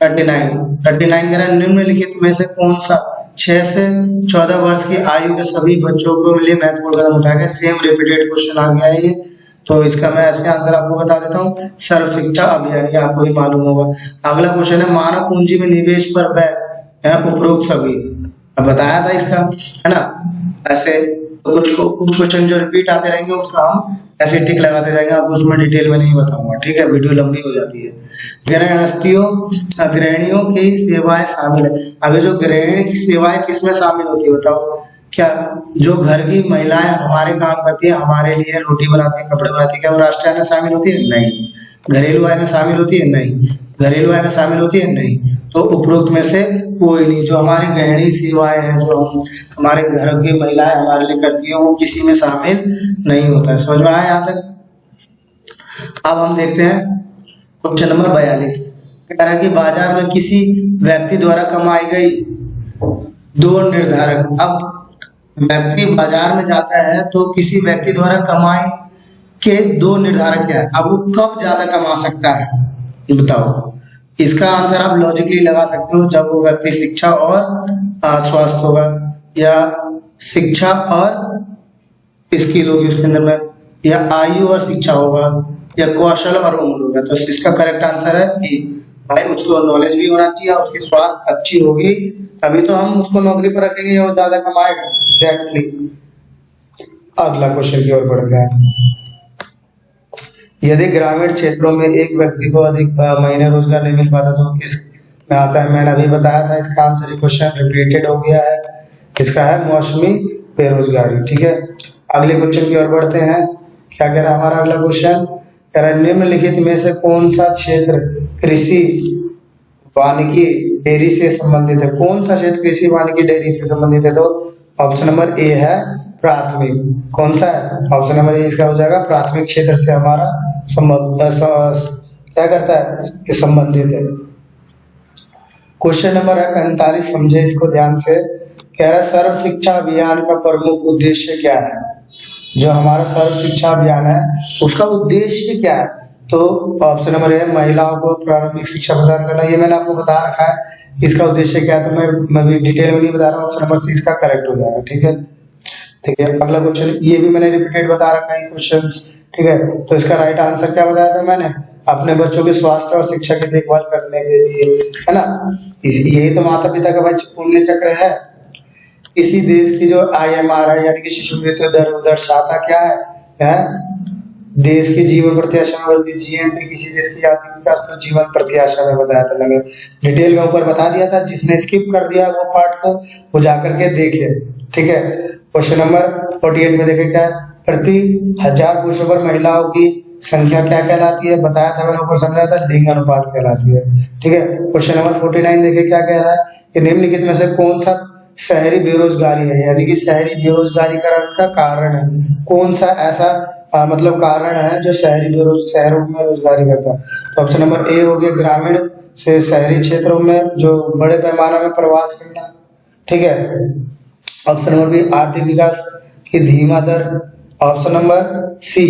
39 कह रहा है निम्नलिखित में से कौन सा 6 से 14 वर्ष की आयु के सभी बच्चों को लिए महत्वपूर्ण कदम उठाएगा। सेम रिपीटेड क्वेश्चन आ गया है ये, तो इसका मैं ऐसे आंसर आपको बता देता हूँ, सर्व शिक्षा अभियान, ये आपको भी मालूम होगा। अगला क्वेश्चन है मानव पूंजी में निवेश पर वह उपरोक्त सभी, अब बताया था इसका, है ना। ऐसे कुछ क्वेश्चन जो रिपीट आते रहेंगे उसका हम ऐसे टिक लगाते जाएंगे, आपको उसमें डिटेल में नहीं बताऊंगा। ठीक है, वीडियो लंबी हो जाती है। गृहिणियों की सेवाएं शामिल है। अभी जो गृहिणी की सेवाएं किसमें शामिल होती है बताओ? क्या जो घर की महिलाएं हमारे काम करती है, हमारे लिए रोटी बनाती है, कपड़े बनाती है, क्या वो राष्ट्रीय आय में शामिल होती है? नहीं। घरेलू आय में शामिल होती है? नहीं। घरेलू आय में शामिल होती है? नहीं। तो उपरोक्त में से कोई नहीं। जो हमारी गृहिणी सेवाएं हैं, जो हमारे घर की महिलाएं हमारे लिए करती है, वो किसी में शामिल नहीं होता है। समझ में आया यहाँ तक? अब हम देखते हैं क्वेश्चन नंबर 42। कह रहा है कि बाजार में किसी व्यक्ति द्वारा कमाई गई दो निर्धारक। अब व्यक्ति बाजार में जाता है तो किसी व्यक्ति द्वारा कमाई के दो निर्धारक क्या है? अब वो कब ज्यादा कमा सकता है बताओ? इसका आंसर आप लॉजिकली लगा सकते हो, जब वो व्यक्ति शिक्षा और स्वास्थ्य होगा, या शिक्षा और स्किल होगी उसके अंदर में, या आयु और शिक्षा होगा, या कौशल और उम्र होगा। तो इसका करेक्ट आंसर है ए। भाई उसको नॉलेज भी होना चाहिए, उसकी स्वास्थ्य अच्छी होगी, तभी तो हम उसको नौकरी पर रखेंगे, वो ज्यादा कमाएगा। एग्जैक्टली। अगला क्वेश्चन की ओर बढ़ते हैं। यदि ग्रामीण क्षेत्रों में एक व्यक्ति को अधिक महीने रोजगार नहीं मिल पाता तो किस में आता है? मैंने अभी बताया था, इसका आंसर क्वेश्चन रिपीटेड हो गया है। इसका है मौसमी बेरोजगारी। ठीक है, अगले क्वेश्चन की ओर बढ़ते हैं। क्या कह रहा है हमारा अगला क्वेश्चन? कह रहा है निम्नलिखित में से कौन सा क्षेत्र कृषि वानिकी डेयरी से संबंधित है? कौन सा क्षेत्र कृषि वानिकी डेयरी से संबंधित है? तो ऑप्शन नंबर ए है प्राथमिक। कौन सा है? ऑप्शन नंबर ए इसका हो जाएगा प्राथमिक क्षेत्र से हमारा क्या करता है? संबंधित है। क्वेश्चन नंबर 45 समझे इसको ध्यान से। कह रहा है सर्व शिक्षा अभियान का प्रमुख उद्देश्य क्या है? जो हमारा सर्व शिक्षा अभियान है उसका उद्देश्य क्या है? तो ऑप्शन नंबर ए महिलाओं को प्रारंभिक शिक्षा प्रदान करना। ये मैंने आपको बता रखा है इसका उद्देश्य क्या है, तो मैं भी डिटेल में नहीं बता रहा हूँ। ऑप्शन नंबर सी इसका करेक्ट हो जाएगा। ठीक है, ठीक है। अगला क्वेश्चन ये भी मैंने रिपीटेड बता रखा है क्वेश्चंस। ठीक है, तो इसका राइट आंसर क्या बताया था मैंने? अपने बच्चों के स्वास्थ्य और शिक्षा की देखभाल करने के लिए, है ना। यही तो माता पिता का भाई पुण्य चक्र है। किसी देश की जो IMR है यानी कि शिशु मृत्यु दर दर्शाता क्या है? देश की जीवन प्रत्याशा में वृद्धि। GNP किसी देश की आर्थिक विकास तो जीवन प्रत्याशा में बताया था मैंने, डिटेल में ऊपर बता दिया था। जिसने स्किप कर दिया वो पार्ट को वो जाकर के देखे। ठीक है, क्वेश्चन नंबर 48 में देखे क्या है? प्रति 1000 पुरुषों पर महिलाओं की संख्या क्या कहलाती है? बताया था मैंने, ऊपर समझाया था, लिंग अनुपात कहलाती है। ठीक है, क्वेश्चन नंबर 49 देखे क्या कह रहा है कि निम्नलिखित में से कौन सा शहरी बेरोजगारी है, यानी कि शहरी बेरोजगारीकरण का कारण है? कौन सा ऐसा मतलब कारण है जो शहरों में रोजगारी करता है? तो ऑप्शन नंबर ए हो गया ग्रामीण से शहरी क्षेत्रों में जो बड़े पैमाने में प्रवास करना। ठीक है, ऑप्शन नंबर बी आर्थिक विकास की धीमा दर। ऑप्शन नंबर सी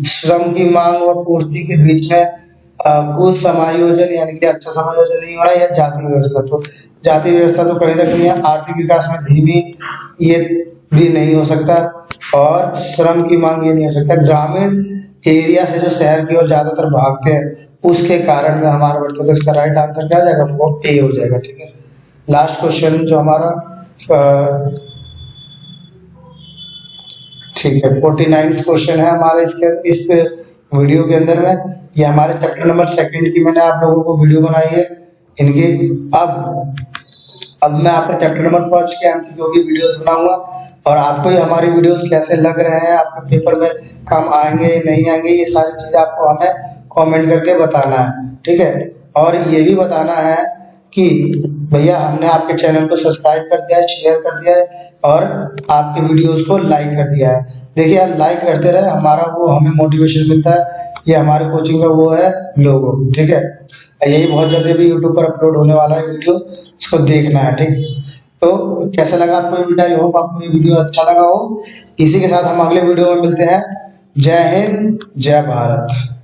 श्रम की मांग और पूर्ति के बीच में कुछ समायोजन यानी कि अच्छा समायोजन नहीं हो रहा, या जाति व्यवस्था। तो जाति व्यवस्था तो कहीं तक नहीं है। आर्थिक विकास में धीमी ये भी नहीं हो सकता, और श्रम की मांग ये नहीं हो सकता। ग्रामीण एरिया से जो शहर की ओर ज्यादातर भागते हैं उसके कारण में हमारा बढ़ता है। तो इसका राइट आंसर क्या हो जाएगा? 4A हो जाएगा। ठीक है, लास्ट क्वेश्चन जो हमारा ठीक है 49 क्वेश्चन है हमारे इस वीडियो के अंदर में। ये हमारे चैप्टर नंबर 2 की मैंने आप लोगों को वीडियो बनाई है। इनके। अब मैं आपका चैप्टर नंबर फर्स्ट के एमसीक्यू की वीडियोस बनाऊंगा और आपको ये हमारी वीडियोस कैसे लग रहे हैं, आपके पेपर में काम आएंगे नहीं आएंगे, ये सारी चीज़ आपको हमें कमेंट करके बताना है, ठीक है। और ये भी बताना है कि भैया हमने आपके चैनल को सब्सक्राइब कर दिया है, शेयर कर दिया है और आपके वीडियोस को लाइक कर दिया है। देखिए यार, लाइक करते रहे, हमारा वो हमें मोटिवेशन मिलता है। ये हमारे कोचिंग का वो है लोगो, ठीक है। यही बहुत जल्दी भी यूट्यूब पर अपलोड होने वाला है वीडियो, इसको देखना है, ठीक। तो कैसा लगा आपको ये वीडियो? आई होप आपको ये वीडियो अच्छा लगा हो। इसी के साथ हम अगले वीडियो में मिलते हैं। जय हिंद, जय भारत।